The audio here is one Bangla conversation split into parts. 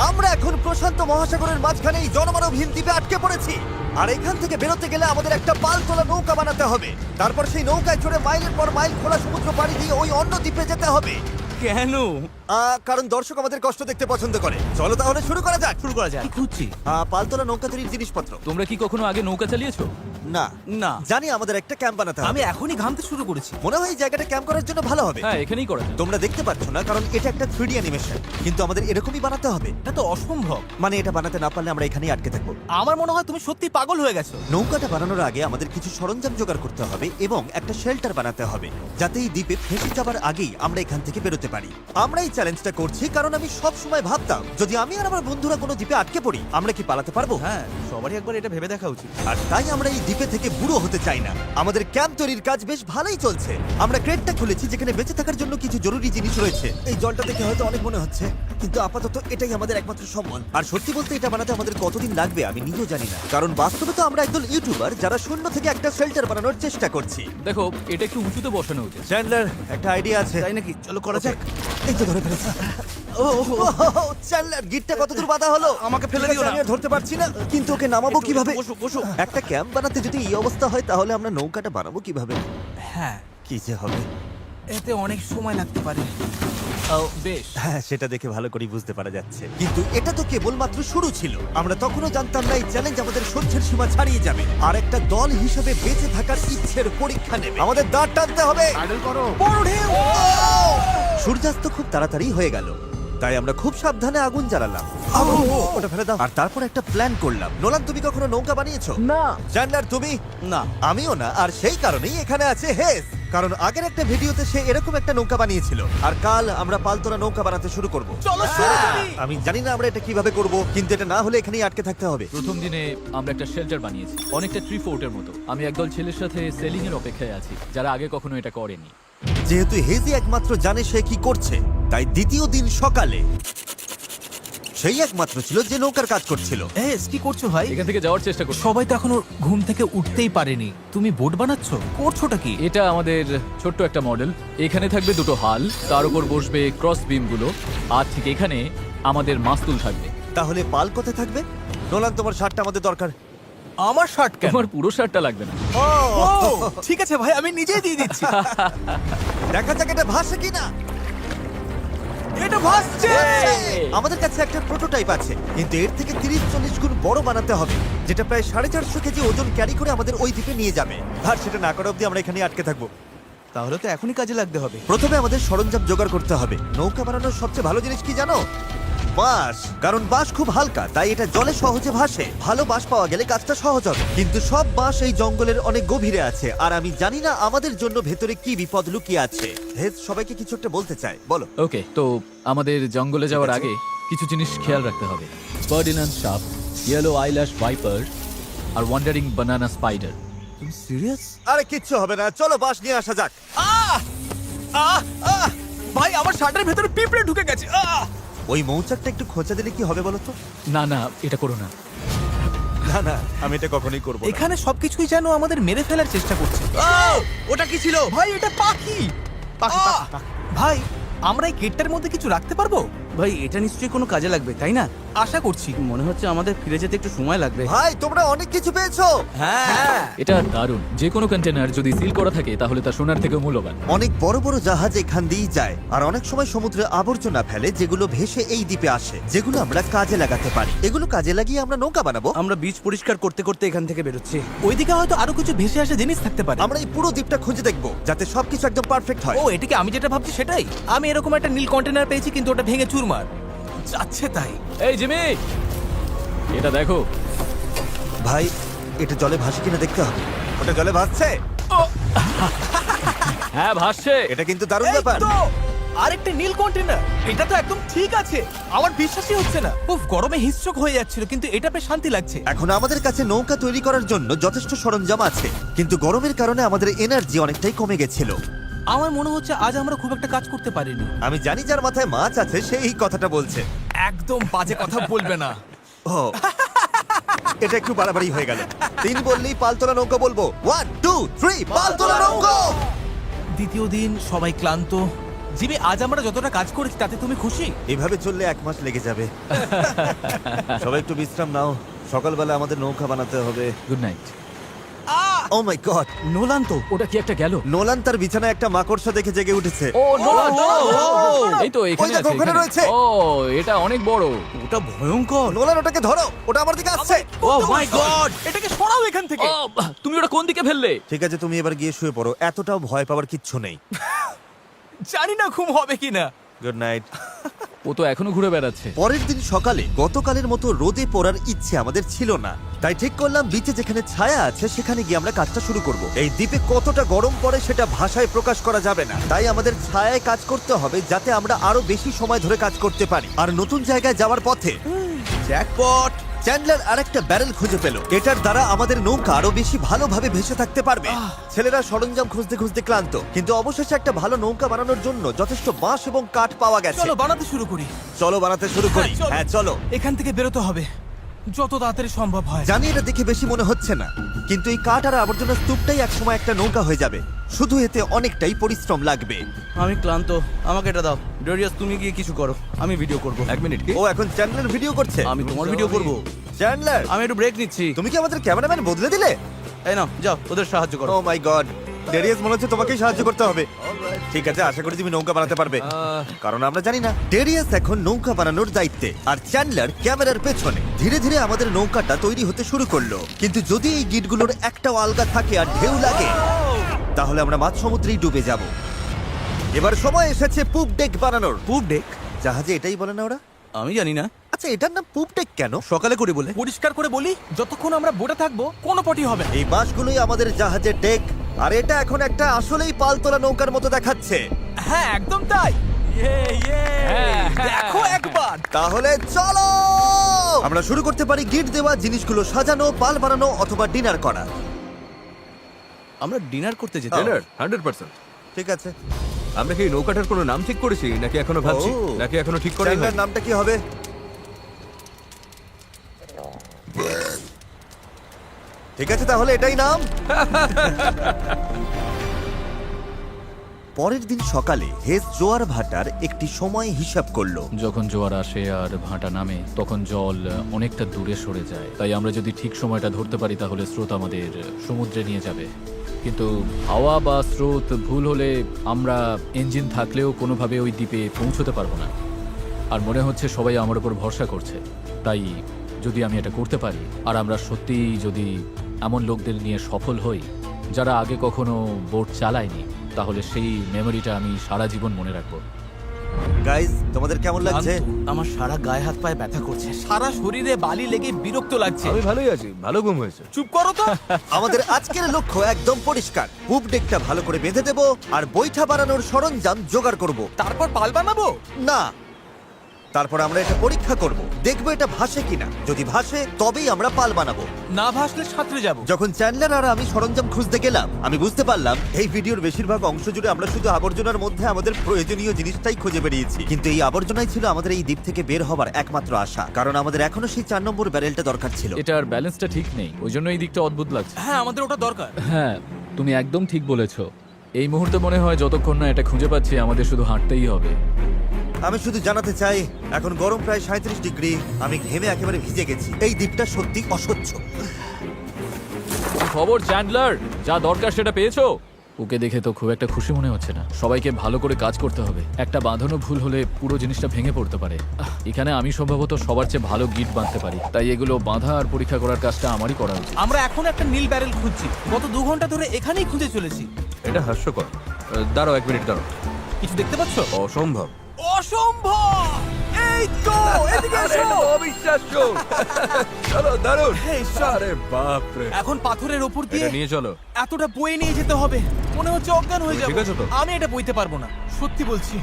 আমরা এখন প্রশান্ত মহাসাগরের মাঝখানে এই জনমানবহীন দ্বীপে আটকে পড়েছি। আর এখান থেকে বেরোতে গেলে আমাদের একটা পালতোলা নৌকা বানাতে হবে। তারপর সেই নৌকায় চড়ে মাইলের পর মাইল খোলা সমুদ্র পাড়ি দিয়ে ওই অন্য দ্বীপে যেতে হবে। কেন? কারণ দর্শক আমাদের কষ্ট দেখতে পছন্দ করে। চলো তাহলে শুরু করা যাক। শুরু করা যায়। কি খুঁজছি? পালতোলা নৌকা তৈরির জিনিসপত্র। তোমরা কি কখনো আগে নৌকা চালিয়েছো? না না। জানি আমাদের একটা ক্যাম্প বানাতে হবে। আমি এখনই ঘামতে শুরু করেছি। মনে হয় এই জায়গাটা ক্যাম্প করার জন্য ভালো হবে। হ্যাঁ, এখানেই করা যায়। তোমরা দেখতে পাচ্ছ না কারণ এটা একটা 3D অ্যানিমেশন, কিন্তু আমাদের এরকমই বানাতে হবে। এটা তো অসম্ভব। মানে এটা বানাতে না পারলে আমরা এখানেই আটকে থাকবো। আমার মনে হয় তুমি সত্যি পাগল হয়ে গেছো। নৌকাটা বানানোর আগে আমাদের কিছু সরঞ্জাম জোগাড় করতে হবে এবং একটা শেল্টার বানাতে হবে, যাতে এই দ্বীপে ফেঁসে যাবার আগেই আমরা এখান থেকে বেরোতে পারি। আমরা এই চ্যালেঞ্জটা করছি কারণ আমি সব সময় ভাবতাম যদি আমি আর আমার বন্ধুরা কোনো দ্বীপে আটকে পড়ি আমরা কি পালাতে পারবো। হ্যাঁ, সবারই একবার এটা ভেবে দেখা উচিত। আর তাই আমরা এই দ্বীপে থেকে বুড়ো হতে চাই না। আমাদের ক্যাম্প তৈরির কাজ বেশ ভালোই চলছে। আমরা ক্রেটটা খুলেছি যেখানে বেঁচে থাকার জন্য কিছু জরুরি জিনিস রয়েছে। এই জলটা দেখে হয়তো অনেক মনে হচ্ছে, কিন্তু আপাতত এটাই আমাদের একমাত্র সম্বল। আর সত্যি বলতে এটা বানাতে আমাদের কতদিন লাগবে আমি নিজেও জানি না, কারণ বাস্তবে তো আমরা একদল ইউটিউবার যারা শূন্য থেকে একটা শেল্টার বানানোর চেষ্টা করছি। দেখো, এটা একটু উঁচুতে বসানো উচিত। চ্যান্ডলার, একটা আইডিয়া আছে। তাই নাকি? চলো করা যাক। এই তো ধরে ফেলেছি। চ্যান্ডলার, গিটটা কতদূর বাঁধা হলো? আমাকে ফেলে দিও না। আমি আর ধরতে পারছি না, কিন্তু ওকে নামাবো কিভাবে? বসো বসো। একটা ক্যাম্প বানাতে যদি এই অবস্থা হয় তাহলে আমরা নৌকাটা বানাবো কিভাবে? হ্যাঁ, কি যে হবে। এতে অনেক সময় লাগতে পারে। বেশ। হ্যাঁ, সেটা দেখে ভালো করে বুঝতে পারা যাচ্ছে, কিন্তু এটা তো কেবলমাত্র শুরু ছিল। আমরা তখনও জানতাম না এই চ্যালেঞ্জ আমাদের সহ্যের সীমা ছাড়িয়ে যাবে আর একটা দল হিসেবে বেঁচে থাকার ইচ্ছের পরীক্ষা নেবে। আমাদের দাঁড় টানতে হবে। বড় ঢেউ! সূর্যাস্ত খুব তাড়াতাড়ি হয়ে গেল, তাই আমরা খুব সাবধানে আগুন জ্বালালাম। ওটা ফেলে দাও। আর তারপর একটা প্ল্যান করলাম। নোলান, তুমি কখনো নৌকা বানিয়েছো? না। চ্যান্ডলার, তুমি? না। আমিও না, আর সেই কারণেই এখানে আছে হেস। কারণ আগের একটা ভিডিওতে সে এরকম একটা নৌকা বানিয়েছিল। আর কাল আমরা পালতোলা নৌকা বানাতে শুরু করব। চলো শুরু করি। আমি জানি না আমরা এটা কিভাবে করব, কিন্তু এটা না হলে এখানেই আটকে থাকতে হবে। প্রথম দিনে আমরা একটা শেল্টার বানিয়েছি, অনেকটা ট্রি ফোর্টের মতো। আমি একদল ছেলের সাথে সেলিং এর অপেক্ষায় আছি, যারা আগে কখনো এটা করেনি। যেহেতু হেজি একমাত্র জানে সে কি করছে, তাই দ্বিতীয় দিন সকালে সেই একমাত্র ছিল যে নৌকার কাজ করছিল। কি করছো ভাই? এখান থেকে যাওয়ার চেষ্টা করছি। সবাই তো এখনো ঘুম থেকে উঠতেই পারেনি, তুমি বোট বানাচ্ছো? করছোটা কি? এটা আমাদের ছোট্ট একটা মডেল। এখানে থাকবে দুটো হাল, তার উপর বসবে ক্রস বিম গুলো, আর ঠিক এখানে আমাদের মাস্তুল থাকবে। তাহলে পাল কোথায় থাকবে? নোলান, তোমার শার্টটা আমাদের দরকার। আমার শার্ট কেন? তোমার পুরো শার্টটা লাগবে না। ও, ঠিক আছে ভাই, আমি নিজেই দিয়ে দিচ্ছি। দেখা যাক এটা ভাসে কিনা। এটা ভাসছে! আমাদের কাছে একটা প্রোটোটাইপ আছে, কিন্তু এর থেকে 30-40 গুণ বড় বানাতে হবে, যেটা প্রায় 450 কেজি ওজন ক্যারি করে আমাদের ওই দ্বীপে নিয়ে যাবে। আর সেটা না করা অব্দি আমরা এখানে আটকে থাকবো। তাহলে তো এখনই কাজে লাগতে হবে। প্রথমে আমাদের সরঞ্জাম জোগাড় করতে হবে। নৌকা বানানোর সবচেয়ে ভালো জিনিস কি জানো? বাঁশ। কারণ বাঁশ খুব হালকা, তাই এটা জলে সহজে ভাসে। ভালো বাঁশ পাওয়া গেলে কাজটা সহজ হবে, কিন্তু সব বাঁশ এই জঙ্গলের অনেক গভীরে আছে, আর আমি জানি না আমাদের জন্য ভেতরে কি বিপদ লুকিয়ে আছে। হেজ সবাইকে কিছু একটা বলতে চায়, বলো। ওকে, তো আমাদের জঙ্গলে যাওয়ার আগে কিছু জিনিস খেয়াল রাখতে হবে। ফার্ডিনান্ড সাপ, ইয়েলো আইল্যাশ ভাইপার, আর ওয়ান্ডারিং বানানা স্পাইডার। তুমি সিরিয়াস? আরে কিচ্ছু হবে না, চলো বাঁশ নিয়ে আসা যাক। ভাই, আমার শার্টের ভেতরে পিঁপড়ে ঢুকে গেছে। ওই মৌচাকটা একটু খোঁচা দিলে কি হবে বলো তো? না না, এটা করো না। না না, আমি এটা কখনোই করবো না। এখানে সবকিছুই যেন আমাদের মেরে ফেলার চেষ্টা করছে। ওটা কি ছিল? ভাই, এটা পাখি। ভাই, আমরা এই গেটটার মধ্যে কিছু রাখতে পারবো? ভাই, এটা নিশ্চয়ই কোনো কাজে লাগবে, তাই না? আশা করছি। মনে হচ্ছে আমাদের ফিরে যেতে একটু সময় লাগবে। ভাই, তোমরা অনেক কিছু পেয়েছো। হ্যাঁ। এটা দারুণ। যে কোনো কন্টেনার যদি সিল করা থাকে তাহলে তা সোনার থেকেও মূল্যবান। অনেক বড় বড় জাহাজ এখান দিয়েই যায়, আর অনেক সময় সমুদ্রে আবর্জনা ফেলে যেগুলো ভেসে এই দ্বীপে আসে, যেগুলো আমরা কাজে লাগাতে পারি। এগুলো কাজে লাগিয়ে আমরা নৌকা বানাবো। আমরা বীজ পরিষ্কার করতে করতে এখান থেকে বেরোচ্ছি। ওইদিকে হয়তো আরো কিছু ভেসে আসা জিনিস থাকতে পারে। আমরা এই পুরো দ্বীপটা খুঁজে দেখবো, যাতে সবকিছু একদম পারফেক্ট হয়। ও, এটাকে আমি যেটা ভাবছি সেটাই। আমি এরকম একটা নীল কন্টেনার পেয়েছি, কিন্তু ওটা ভেঙে চুরমার যাচ্ছে। তাই এই জিমি, এটা দেখো। ভাই, এটা জলে ভাসে কিনা দেখতে হবে। ওটা জলে ভাসছে। হ্যাঁ, ভাসছে। এটা কিন্তু দারুণ এই ব্যাপার। তো, আরেকটা নীল কন্টেনার। এটা তো একদম ঠিক আছে। আমার বিশ্বাসই হচ্ছে না। উফ, গরমে হিস্ট্রোক হয়ে যাচ্ছিল, কিন্তু এটা বেশ শান্তি লাগছে। এখন আমাদের কাছে নৌকা তৈরি করার জন্য যথেষ্ট সরঞ্জাম আছে, কিন্তু গরমের কারণে আমাদের এনার্জি অনেকটাই কমে গেছিল। আমার মনে হচ্ছে আজ আমরা খুব একটা কাজ করতে পারিনি। আমি জানি যার মাথায় মাছ আছে সেই এই কথাটা বলছে। একদম বাজে কথা বলবে না। ও, এটা একটু বাড়াবাড়ি হয়ে গেল। 3 বললেই পালতোলা নৌকা বলবো। 1 2 3 পালতোলা নৌকা। দ্বিতীয় দিন, সবাই ক্লান্ত, জিমি, আজ আমরা যতটা কাজ করেছি তাতে তুমি খুশি? এভাবে চললে 1 মাস লেগে যাবে। সবাই একটু বিশ্রাম নাও, সকালবেলা আমাদের নৌকা বানাতে হবে। Good night. Oh my God, Nolan তো। ওটা কি একটা গেল? নোলান তার বিছানায় একটা মাকড়সা দেখে জেগে উঠেছে। ও নোলান, এই তো এখানে ওই দেখো, আছে, ওখানে এখানে। রয়েছে। ও এটা অনেক বড়। ওটা ভয়ঙ্কর। নোলান ওটাকে ধরো, ওটা আমার দিকে আসছে। ও মাই গড। এটাকে সরাও এখান থেকে। ও তুমি ওটা কোন দিকে ফেললে? ঠিক আছে, তুমি এবার গিয়ে শুয়ে পড়ো, এতটাও ভয় পাওয়ার কিচ্ছু নেই। জানি না ঘুম হবে কিনা। Good night. ও তো এখনো ঘুরে বেড়াচ্ছে। পরের দিন সকালে গতকালের মতো রোদে পড়ার ইচ্ছে আমাদের ছিল না, তাই ঠিক করলাম বিচে যেখানে ছায়া আছে সেখানে গিয়ে আমরা কাজটা শুরু করব। এই দ্বীপে কতটা গরম পড়ে সেটা ভাষায় প্রকাশ করা যাবে না, তাই আমাদের ছায়ায় কাজ করতে হবে যাতে আমরা আরো বেশি সময় ধরে কাজ করতে পারি। আর নতুন জায়গায় যাওয়ার পথে জ্যাকপট। চ্যান্ডলার আরেকটা ব্যারেল খুঁজে পেল, এটার দ্বারা আমাদের নৌকা আরো বেশি ভালোভাবে ভেসে থাকতে পারবে। ছেলেরা সরঞ্জাম খুঁজতে খুঁজতে ক্লান্ত, কিন্তু অবশেষে একটা ভালো নৌকা বানানোর জন্য যথেষ্ট বাঁশ এবং কাঠ পাওয়া গেছে। চলো বানাতে শুরু করি। চলো বানাতে শুরু করি। চলো। হ্যাঁ চলো। এখান থেকে বেরোতে হবে যত তাড়াতাড়ি সম্ভব হয়। জানি এটা দেখে বেশি মনে হচ্ছে না, কিন্তু এই কাঠ আর আবর্জনা স্তূপটাই একসময় একটা নৌকা হয়ে যাবে। শুধু এতে অনেকটাই পরিশ্রম লাগবে। আমি ক্লান্ত, আমাকে এটা দাও। ডরিয়াস, তুমি গিয়ে কিছু করো, আমি ভিডিও করব। 1 মিনিট। ও এখন চ্যান্ডলার ভিডিও করছে। আমি তোমার ভিডিও করব। চ্যান্ডলার, আমি একটু ব্রেক নিচ্ছি। তুমি কি আমাদের ক্যামেরাম্যান বদলে দিলে? এই নাও, যাও ওদের সাহায্য করো। ও মাই গড, ডেরিয়াস মনে হচ্ছে তোমাকেই সাহায্য করতে হবে। ঠিক আছে, আশা করি তুমি নৌকা বানাতে পারবে, কারণ আমরা জানি না। ডেরিয়াস এখন নৌকা বানানোর দায়িত্বে, আর চ্যান্ডলার ক্যামেরার পেছনে। ধীরে ধীরে আমাদের নৌকাটা তৈরি হতে শুরু করলো, কিন্তু যদি এই গিটগুলোর একটাও আলগা থাকে আর ঢেউ লাগে, তাহলে আমরা মাঝ সমুদ্রেই ডুবে যাব। এবার সময় এসেছে পুপ ডেক বানানোর। পুপ ডেক? জাহাজে এটাই বলে না ওরা? আমি জানি না, আচ্ছা, এটার নাম পুপ ডেক কেন? সকালে করে বলে। পরিষ্কার করে বলি, যতক্ষণ আমরা বোটে থাকবো কোনো পটি হবে না। এই বাঁশগুলোই আমাদের জাহাজের ডেক, আর এটা এখন একটা আসলেই পালতোলা নৌকার মতো দেখাচ্ছে। হ্যাঁ একদম তাই। হ্যাঁ, দেখো একবার। তাহলে চলো আমরা শুরু করতে পারি গিট দেওয়া জিনিসগুলো সাজানো, পাল বানানো অথবা ডিনার করা। আমরা ডিনার করতে যেতে। টেলর, 100%। ঠিক আছে। আমরা কি নৌকাটার কোনো নাম ঠিক করেছি নাকি এখনো ভাবছি, ও। নাকি এখনো ঠিক করাই চ্যানেলের হয়নি? নামটা কি হবে? ঠিক আছে, তাহলে এটাই নাম। পরের দিন সকালে হেস জোয়ার ভাটার একটি সময় হিসাব করলো। যখন জোয়ার আসে আর ভাটা নামে তখন জল অনেকটা দূরে সরে যায়, তাই আমরা যদি ঠিক সময়টা ধরতে পারি তাহলে স্রোত আমাদের সমুদ্রে নিয়ে যাবে। কিন্তু হাওয়া বা স্রোত ভুল হলে আমরা ইঞ্জিন থাকলেও কোনোভাবে ওই দ্বীপে পৌঁছতে পারবো না। আর মনে হচ্ছে সবাই আমার উপর ভরসা করছে, তাই যদি আমি এটা করতে পারি আর আমরা সত্যিই যদি এমন লোকদের নিয়ে সফল হই যারা আগে কখনো বোট চালায়নি, তাহলে সেই মেমোরিটা আমি সারা জীবন মনে রাখবো। গাইস, তোমাদের কেমন লাগছে? আমার সারা গায়ে হাত পায়ে ব্যথা করছে। সারা শরীরে বালি লেগে বিরক্ত লাগছে। আমি ভালোই আছি, ভালো ঘুম হয়েছে। চুপ করো তো। আমাদের আজকের লক্ষ্য একদম পরিষ্কার, পুপ ডেকটা ভালো করে বেঁধে দেবো আর বৈঠা বানানোর সরঞ্জাম জোগাড় করব। তারপর পাল বানাবো। না, তারপর আমরা এটা পরীক্ষা করব, দেখবো এটা ভাসে কিনা। যদি ভাসে তবেই আমরা পাল বানাবো। না ভাসলে সাঁতরে যাবো। যখন চ্যান্ডলার আর আমি সরঞ্জাম খুঁজতে গেলাম, আমি বুঝতে পারলাম এই ভিডিওর বেশিরভাগ অংশ জুড়ে আমরা শুধু আবর্জনার মধ্যে আমাদের প্রয়োজনীয় জিনিসটাই খুঁজে বেরিয়েছি, কিন্তু এই আবর্জনাই ছিল আমাদের এই দ্বীপ থেকে বের হবার একমাত্র আশা, কারণ আমাদের এখনো সেই 4 নম্বর ব্যারেলটা দরকার ছিল। এটার ব্যালেন্সটা ঠিক নেই, ওই জন্য এই দিকটা অদ্ভুত লাগছে। হ্যাঁ আমাদের ওটা দরকার। হ্যাঁ, তুমি একদম ঠিক বলেছো। এই মুহূর্তে মনে হয় যতক্ষণ না এটা খুঁজে পাচ্ছি আমাদের শুধু হাঁটতেই হবে। আমি শুধু জানাতে চাই, এখন গরম প্রায় 37 ডিগ্রি, আমি ঘেমে একেবারে ভিজে গেছি। এই দ্বীপটা সত্যি অসহ্য। কি খবর চ্যান্ডলার? যা দরকার সেটা পেয়েছো? ওকে দেখে তো খুব একটা খুশি মনে হচ্ছে না। সবাইকে ভালো করে কাজ করতে হবে, একটা বাঁধানো ভুল হলে পুরো জিনিসটা ভেঙে পড়তে পারে। এখানে আমি সম্ভবত সবার চেয়ে ভালো গিট বাঁধতে পারি, তাই এগুলো বাঁধা আর পরীক্ষা করার কাজটা আমারই করা উচিত। আমরা এখন একটা নীল ব্যারেল খুঁজছি, গত 2 ঘন্টা ধরে এখানেই খুঁজে চলেছি। এটা হাস্যকর। দাঁড়াও 1 মিনিট, দাঁড়াও। কিছু দেখতে পাচ্ছ? অসম্ভব। অসম্ভব! এই তো এদিকে এসো। অবিশ্বাস্য। চলো, দারুণ। এই সব। আরে বাপ রে। এখন পাথরের উপর দিয়ে এটা নিয়ে চলো। এতটা বয়ে নিয়ে যেতে হবে, মনে হচ্ছে অজ্ঞান হয়ে তুমি যাবো। ঠিক আছো তো? আমি এটা বইতে পারবো না, সত্যি বলছি।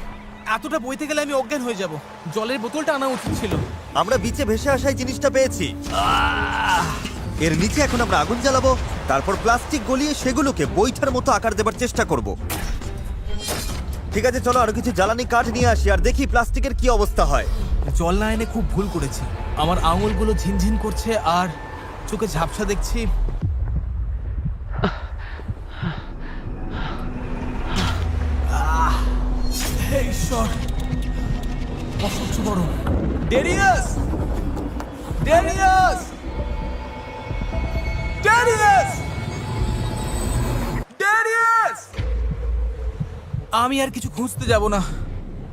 এতটা বইতে গেলে আমি অজ্ঞান হয়ে যাব। জলের বোতলটা আনা উচিত ছিল। আমরা বিচে ভেসে আসাই জিনিসটা পেয়েছি। এর নিচে এখন আমরা আগুন জ্বালাবো, তারপর প্লাস্টিক গলিয়ে সেগুলোকে বৈঠার মতো আকার দেবার চেষ্টা করব। ঠিক আছে, চলো আরো কিছু জ্বালানি কাঠ নিয়ে আসি আর দেখি প্লাস্টিকের কি অবস্থা হয়। জল না এনে খুব ভুল করেছি। আমার আঙুলগুলো ঝিনঝিন করছে আর চোখে ঝাপসা দেখছি। এই ঈশ্বর, অসহ্য গরম। Darius, Darius, Darius, Darius! আমি আর কিছু খুঁজতে যাব না,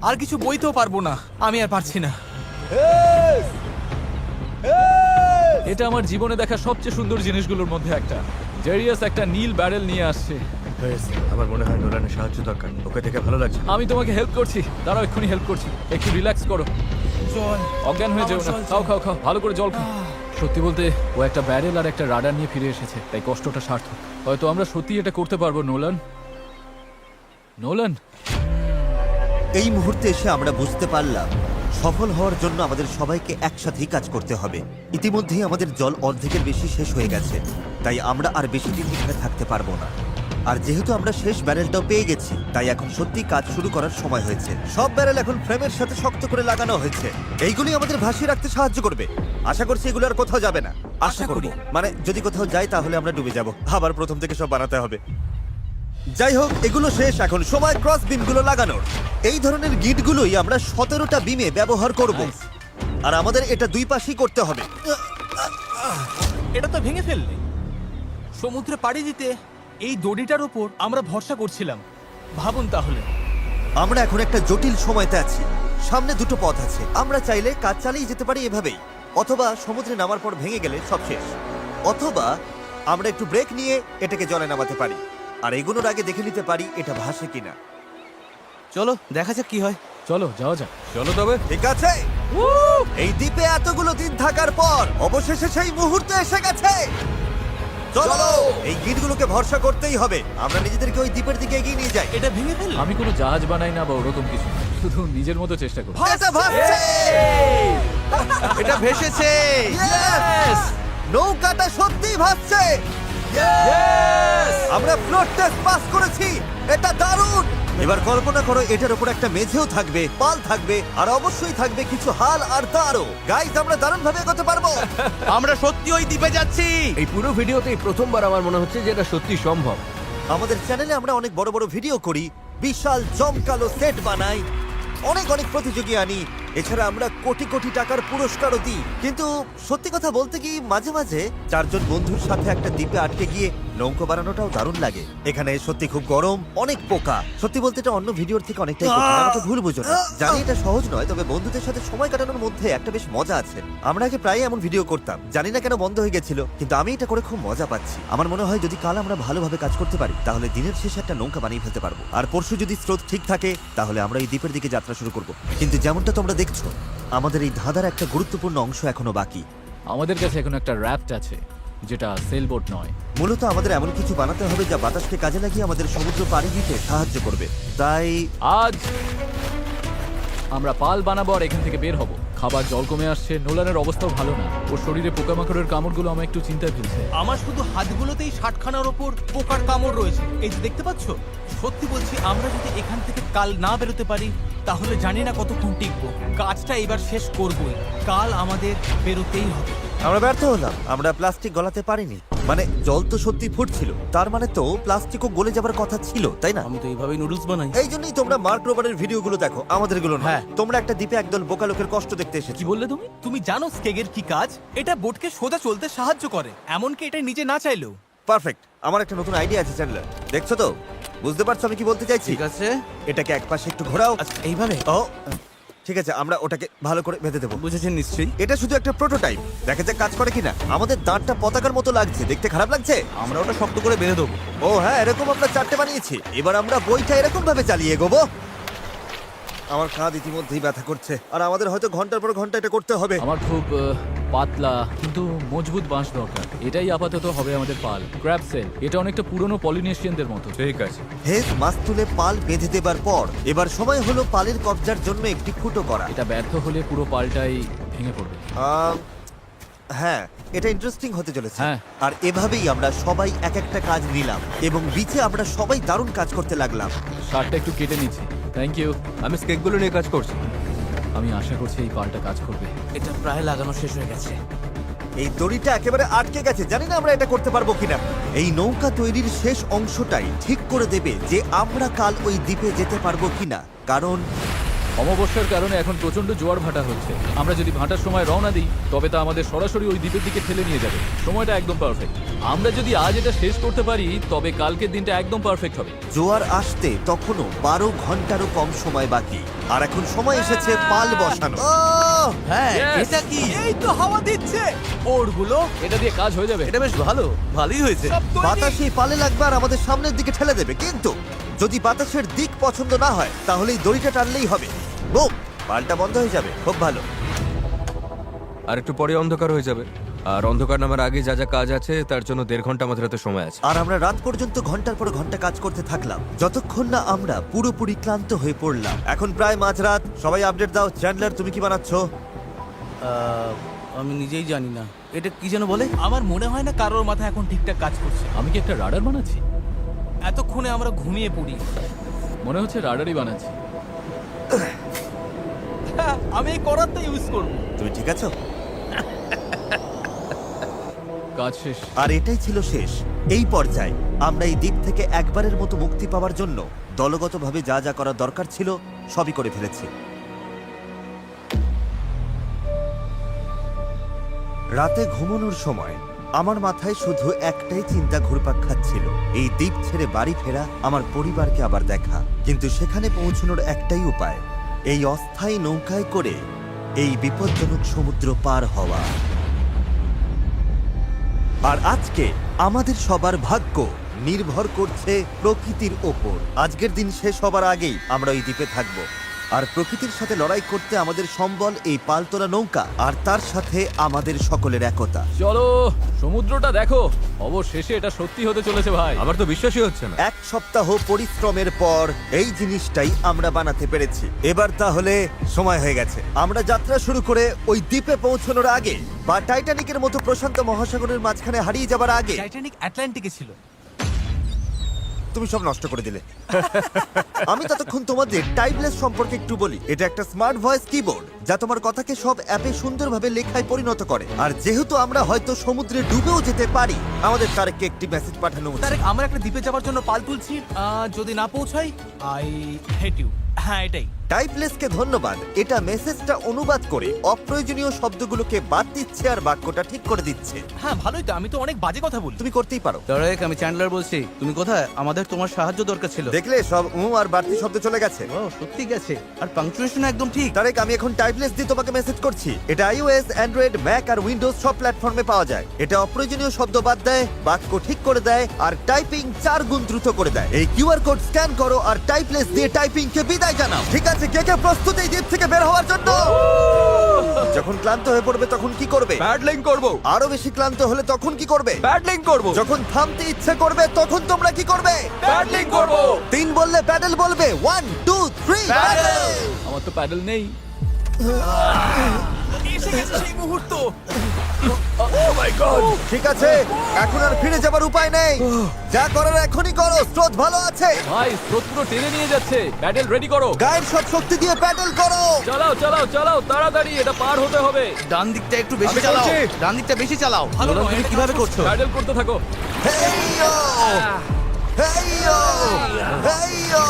আর কিছু বইতেও পারবো না, আমি আর পারছি না। এটা আমার জীবনে দেখা সবচেয়ে সুন্দর জিনিসগুলোর মধ্যে একটা। জেরিয়াস একটা নীল ব্যারেল নিয়ে আসছে। আমার মনে হয় নোলানের সাহায্য দরকার, ওকে দেখে ভালো লাগছে। আমি তোমাকে হেল্প করছি, দাঁড়াও এক্ষুনি হেল্প করছি। একটু রিল্যাক্স করো, জল, অজ্ঞান হয়ে যেও না। আমার জল খাও চাই। খাও খাও, ভালো করে জল খাও। সত্যি বলতে ও একটা ব্যারেল আর একটা রাডার নিয়ে ফিরে এসেছে, তাই কষ্টটা সার্থক। হয়তো আমরা সত্যি এটা করতে পারবো। নোলান, নোলান, এই মুহূর্তে এসে আমরা বুঝতে পারলাম সফল হওয়ার জন্য আমাদের সবাইকে একসাথেই কাজ করতে হবে। ইতিমধ্যেই আমাদের জল অর্ধেকের বেশি শেষ হয়ে গেছে, তাই আমরা আর বেশি দিন এখানে থাকতে পারবো না। আর যেহেতু আমরা শেষ ব্যারেলটাও পেয়ে গেছি, তাই এখন সত্যি কাজ শুরু করার সময় হয়েছে। সব ব্যারেল এখন ফ্রেমের সাথে শক্ত করে লাগানো হয়েছে। এইগুলি আমাদের ভাসিয়ে রাখতে সাহায্য করবে। আশা করছি এগুলো আর কোথাও যাবে না। আশা করি। মানে যদি কোথাও যাই তাহলে আমরা ডুবে যাব, আবার প্রথম থেকে সব বানাতে হবে। যাই হোক, এগুলো শেষ, এখন সময় ক্রস বিমগুলো লাগানোর। এই ধরনের গিটগুলোই আমরা 17টা বিমে ব্যবহার করব, আর আমাদের এটা দুই পাশেই করতে হবে। এটা তো ভেঙে ফেললে। সমুদ্রে পাড়ি দিতে এই দড়িটার উপর আমরা ভরসা করছিলাম। ভাবুন তাহলে। আমরা এখন একটা জটিল সময়তে আছি। সামনে দুটো পথ আছে, আমরা চাইলে কাজ চালিয়ে যেতে পারি এভাবেই, অথবা সমুদ্রে নামার পর ভেঙে গেলে সব শেষ, অথবা আমরা একটু ব্রেক নিয়ে এটাকে জলে নামাতে পারি, আর এগুলোর আগে দেখে নিতে পারি এটা ভাসে কিনা। চলো দেখা যাক কি হয়। চলো যাওয়া যাক। চলো তবে। ঠিক আছে, এই দ্বীপে এতগুলো দিন থাকার পর অবশেষে সেই মুহূর্ত এসে গেছে। চলো, এই গিটগুলোকে ভরসা করতেই হবে। আমরা নিজেদেরকে ওই দ্বীপের দিকে এগিয়ে নিয়ে যাই। এটা ভেঙে ফেললে। আমি কোনো জাহাজ বানাই না বা ওরকম কিছু না, শুধু নিজের মতো চেষ্টা করি। এটা ভাসছে! এটা ভেসেছে। Yes! নৌকাটা সত্যিই ভাসছে। আমরা ফ্লোট টেস্ট পাস করেছি, এটা দারুণ। এবার কল্পনা করো এটার উপর একটা মেঝেও থাকবে, পাল থাকবে, আর অবশ্যই থাকবে কিছু হাল আর তারও। গাইস, আমরা দারুণ ভাবে এগোতে পারবো। আমরা সত্যি ওই দ্বীপে যাচ্ছি। এই পুরো ভিডিওতেই প্রথমবার আমার মনে হচ্ছে যে এটা সত্যি সম্ভব। আমাদের চ্যানেলে আমরা অনেক বড় বড় ভিডিও করি, বিশাল জমকালো সেট বানাই, অনেক অনেক প্রতিযোগী আনি, এছাড়া আমরা কোটি কোটি টাকার পুরস্কারও দিই। কিন্তু সত্যি কথা বলতে কি, মাঝে মাঝে চারজন বন্ধুর সাথে একটা দ্বীপে আটকে গিয়ে নৌকো বানানোটাও দারুণ লাগে। এখানে সত্যি খুব গরম, অনেক পোকা। সত্যি বলতে এটা অন্য ভিডিওর থেকে অনেকটাই কঠিন, আমাকে ভুল বুঝো না। জানি এটা সহজ নয়, তবে বন্ধুদের সাথে সময় কাটানোর মধ্যে একটা বেশ মজা আছে। আমরা আগে প্রায় এমন ভিডিও করতাম, জানি না কেন বন্ধ হয়ে গেছিল, কিন্তু আমি এটা করে খুব মজা পাচ্ছি। আমার মনে হয় যদি কাল আমরা ভালোভাবে কাজ করতে পারি, তাহলে দিনের শেষে একটা নৌকা বানিয়ে ফেলতে পারবো। আর পরশু যদি স্রোত ঠিক থাকে, তাহলে আমরা এই দ্বীপের দিকে যাত্রা শুরু করব। কিন্তু যেমনটা তোমরা দেখছো, আমাদের এই ধাঁধার একটা গুরুত্বপূর্ণ অংশ এখনো বাকি। আমাদের কাছে এখন একটা র্যাফট আছে, যেটা সেলবোট নয়। মূলত আমাদের এমন কিছু বানাতে হবে যা বাতাসকে কাজে লাগিয়ে আমাদের সমুদ্র পাড়ি দিতে সাহায্য করবে। তাই আজ আমরা পাল বানাবো আর এখান থেকে বের হব। খাবার জল কমে আসছে, নোলানের অবস্থাও ভালো না, ওর শরীরে পোকামাকড়ের কামড়গুলো আমায় একটু চিন্তায় ফেলছে। আমার শুধু হাতগুলোতেই 60খানার ওপর পোকার কামড় রয়েছে। এই যে দেখতে পাচ্ছ, সত্যি বলছি, আমরা যদি এখান থেকে কাল না বেরোতে পারি, তাহলে জানি না কতক্ষণ টিকবো। কাজটা এবার শেষ করবই, কাল আমাদের বেরোতেই হবে। আমরা ব্যর্থ হলাম, আমরা প্লাস্টিক গলাতে পারিনি। মানে জল তো সত্যি ফুটছিল, তার মানে তো প্লাস্টিকও গলে যাবার কথা ছিল, তাই না? আমি তো এইভাবেই নুডলস বানাই। এই জন্যই তোমরা মার্ক রোবারের ভিডিওগুলো দেখো, আমাদের গুলো না। হ্যাঁ। তোমরা একটা দ্বীপে একদল বোকা লোকের কষ্ট দেখতে এসেছো। কি বললে তুমি? তুমি জানো স্কেগের কি কাজ? এটা বোটকে সোজা চলতে সাহায্য করে, এমনকি এটা নিজে না চাইলেও। পারফেক্ট। আমার একটা নতুন আইডিয়া আছে চ্যানেলার, দেখছো তো? বুঝতে পারছো আমি কি বলতে চাইছি? ঠিক আছে, এটাকে একপাশে একটু ঘোরাও। আচ্ছা এইভাবে। ও ঠিক আছে, আমরা ওটাকে ভালো করে বেঁধে দেবো। বুঝেছেন নিশ্চয়ই। এটা শুধু একটা প্রোটোটাইপ, দেখা যাক কাজ করে কিনা। আমাদের দাঁতটা পতাকার মতো লাগছে, দেখতে খারাপ লাগছে? আমরা ওটা শক্ত করে বেঁধে দেবো। ও হ্যাঁ, এরকম আমরা 4টে বানিয়েছি। এবার আমরা বইটা এরকম ভাবে চালিয়ে এগোবো। আমার কাঁধ ইতিমধ্যেই ব্যথা করছে, আর আমাদের হয়তো ঘন্টার পর ঘন্টা এটা করতে হবে। আমার খুব পাতলা কিন্তু মজবুত বাঁশ দরকার। এটাই আপাতত হবে আমাদের পাল। ক্র্যাব সেল, এটা অনেকটা পুরনো পলিনেশিয়ানদের মতো। ঠিক আছে। হেজ মাছ তুলে পাল বেঁধে দেবার পর এবার সময় হলো পালের কবজার জন্য একটি ফুটো করা। এটা ব্যর্থ হলে পুরো পালটাই ভেঙে পড়বে। হ্যাঁ, এটা ইন্টারেস্টিং হতে চলেছে। হ্যাঁ। আর এভাবেই আমরা সবাই এক একটা কাজ নিলাম, এবং বিচে আমরা সবাই দারুণ কাজ করতে লাগলাম। শার্টটা একটু কেটে নিচ্ছি। Thank you. আমি স্কেকগুলো নিয়ে কাজ করছি। আমি আশা করছি এই পালটা কাজ করবে। এটা প্রায় লাগানো শেষ হয়ে গেছে। এই দড়িটা একেবারে আটকে গেছে, জানি না আমরা এটা করতে পারবো কিনা। এই নৌকা তৈরির শেষ অংশটাই ঠিক করে দেবে যে আমরা কাল ওই দ্বীপে যেতে পারবো কিনা, কারণ অমাবস্যার কারণে এখন প্রচন্ড জোয়ার ভাটা হচ্ছে। আমরা যদি ভাটার সময় রওনা দিই তবে তা আমাদের সরাসরি ওই দ্বীপের দিকে ঠেলে নিয়ে যাবে। সময়টা একদম পারফেক্ট। আমরা যদি আজ এটা শেষ করতে পারি তবে কালকের দিনটা একদম পারফেক্ট হবে। জোয়ার আসতে তখনও 12 ঘন্টারও কম সময় বাকি, আর এখন সময় এসেছে পাল বসানো। হ্যাঁ Yes! এটা কি? এই তো হাওয়া দিচ্ছে ওরগুলো এটা দিয়ে কাজ হয়ে যাবে। এটা বেশ ভালোই হয়েছে। সব তৈরি। বাতাস এই পালে লাগবে আর আমাদের সামনের দিকে ঠেলে দেবে, কিন্তু যদি বাতাসের দিক পছন্দ না হয় তাহলে এই দড়িটা টানলেই হবে। বুম, পালটা বন্ধ হয়ে যাবে। খুব ভালো। আর একটু পরে অন্ধকার হয়ে যাবে, আর অন্ধকার নামার আগে যা যা কাজ আছে তার জন্য 1.5 ঘন্টা আমাদের হাতে সময় আছে। আর আমরা রাত পর্যন্ত ঘন্টার পর ঘন্টা কাজ করতে থাকলাম, যতক্ষণ না আমরা পুরোপুরি ক্লান্ত হয়ে পড়লাম। এখন প্রায় মাঝরাত। সবাই আপডেট দাও। চ্যান্ডলার, তুমি কি বানাচ্ছ? আমি নিজেই জানি না এটা কি যেন বলে। আমার মনে হয় না কারোর মাথা এখন ঠিকঠাক কাজ করছে। আমি কি একটা রাডার বানাচ্ছি? এতক্ষণে আমরা ঘুমিয়ে পড়ি। মনে হচ্ছে রাডারই বানাচ্ছি। হ্যাঁ, আমি এই করারটা ইউজ করব। তুমি ঠিক আছো? কাজ শেষ। আর এটাই ছিল শেষ। এই পর্যায়ে আমরা এই দ্বীপ থেকে একবারের মতো মুক্তি পাওয়ার জন্য দলগতভাবে যা যা করা দরকার ছিল সবই করে ফেলেছি। রাতে ঘুমানোর সময় আমার মাথায় শুধু একটাই চিন্তা ঘুরপাক খাচ্ছিল, এই দ্বীপ ছেড়ে বাড়ি ফেরা, আমার পরিবারকে আবার দেখা। কিন্তু সেখানে পৌঁছানোর একটাই উপায়, এই অস্থায়ী নৌকায় করে এই বিপজ্জনক সমুদ্র পার হওয়া। আর আজকে আমাদের সবার ভাগ্য নির্ভর করছে প্রকৃতির ওপর। আজকের দিন শেষ হবার আগেই আমরা এই দ্বীপে থাকব, আর প্রকৃতির সাথে লড়াই করতে আমাদের সম্বল এই পালতোলা নৌকা, আর তার সাথে আমাদের সকলের একতা। চলো, সমুদ্রটা দেখো। অবশেষে এটা সত্যি হতে চলেছে ভাই। আমার তো বিশ্বাসই হচ্ছে না। 1 সপ্তাহ পরিশ্রমের পর এই জিনিসটাই আমরা বানাতে পেরেছি। এবার তাহলে সময় হয়ে গেছে আমরা যাত্রা শুরু করে ওই দ্বীপে পৌঁছানোর আগে, বা টাইটানিকের মতো প্রশান্ত মহাসাগরের মাঝখানে হারিয়ে যাবার আগে। টাইটানিক আটলান্টিকে ছিল। তুমি সব নষ্ট করে দিলে। আমি ততক্ষণ তোমাদের টাইপলেস সম্পর্কে একটু বলি। এটা একটা স্মার্ট ভয়েস কিবোর্ড যা তোমার কথাকে সব অ্যাপে সুন্দরভাবে লেখায় পরিণত করে। আর যেহেতু আমরা হয়তো সমুদ্রে ডুবেও যেতে পারি, আমাদের তারেককে একটি মেসেজ পাঠানো উচিত। তারেক, আমরা একটা দ্বীপে যাওয়ার জন্য পাল তুলছি। যদি না পৌঁছাই, আই হেট ইউ। হ্যাঁ, এটাই। টাইপলেসকে ধন্যবাদ। এটা মেসেজটা অনুবাদ করে অপ্রয়োজনীয় শব্দগুলোকে বাদ দিচ্ছে আর বাক্যটা ঠিক করে দিচ্ছে। হ্যাঁ, ভালোই তো। আমি তো অনেক বাজে কথা বলি। তুমি করতেই পারো। তারেক, আমি চ্যান্ডলার বলছি। তুমি কোথায়? আমাদের তোমার সাহায্য দরকার ছিল। দেখলে, সব আর বাড়তি শব্দ চলে গেছে। ও, সত্যি গেছে। আর পাংচুয়েশন একদম ঠিক। তারেক, আমি এখন টাইপলেস দিয়ে তোমাকে মেসেজ করছি। এটা iOS, অ্যান্ড্রয়েড, ম্যাক আর উইন্ডোজ সব প্ল্যাটফর্মে পাওয়া যায়। এটা অপ্রয়োজনীয় শব্দ বাদ দেয়, বাক্য ঠিক করে দেয়, আর টাইপিং 4 গুণ দ্রুত করে দেয়। এই কিউআর কোড স্ক্যান করো আর টাইপলেস দিয়ে টাইপিংকে বিদায় জানাও। ঠিক আছে, কে কে প্রস্তুত এই দ্বীপ থেকে বের হওয়ার জন্য? যখন ক্লান্ত হয়ে পড়বে তখন কি করবে? প্যাডলিং করব। আরো বেশি ক্লান্ত হলে তখন কি করবে? প্যাডলিং করব। যখন থামতে ইচ্ছে করবে তখন তোমরা কি করবে? প্যাডলিং করব। 3 বললে প্যাডেল বলবে। 1 2 3 প্যাডেল। আমার তো প্যাডেল নেই। এসে গেছে সেই মুহূর্ত। ঠিক আছে, এখন আর ফিরে যাবার উপায় নেই। যা করার এখনই করো, স্রোত ভালো আছে। ভাই, স্রোত পুরো টেনে নিয়ে যাচ্ছে। প্যাডেল রেডি করো। গায়ের সব শক্তি দিয়ে প্যাডেল করো। চালাও চালাও চালাও, তাড়াতাড়ি, এটা পার হতে হবে। ডান দিকটা একটু বেশি আমি চালাও। করছি। ডান দিকটা বেশি চালাও। ভালো নোলান, নয়, তুমি এটা কিভাবে কাজ করছো? প্যাডেল করতে থাকো। হেইয়ো হেইয়ো হেইয়ো।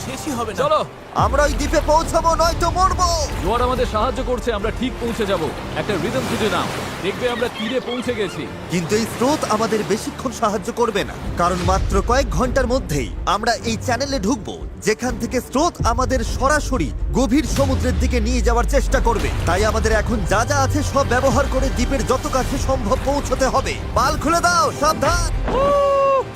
শেষই হবে না। চলো, আমরা ওই দ্বীপে পৌঁছাবো, নয়তো মরবো। জোয়ার আমাদের সাহায্য করছে। আমরা ঠিক পৌঁছে যাব। একটা রিদম খুঁজে নাও, দেখবে আমরা তীরে পৌঁছে গেছি। কিন্তু এই স্রোত আমাদের বেশিক্ষণ সাহায্য করবে না, কারণ মাত্র কয়েক ঘন্টার মধ্যেই আমরা এই চ্যানেলে ঢুকবো যেখান থেকে স্রোত আমাদের সরাসরি গভীর সমুদ্রের দিকে নিয়ে যাওয়ার চেষ্টা করবে। তাই আমাদের এখন যা যা আছে সব ব্যবহার করে দ্বীপের যত কাছে সম্ভব পৌঁছতে হবে। পাল খুলে দাও, সাবধান।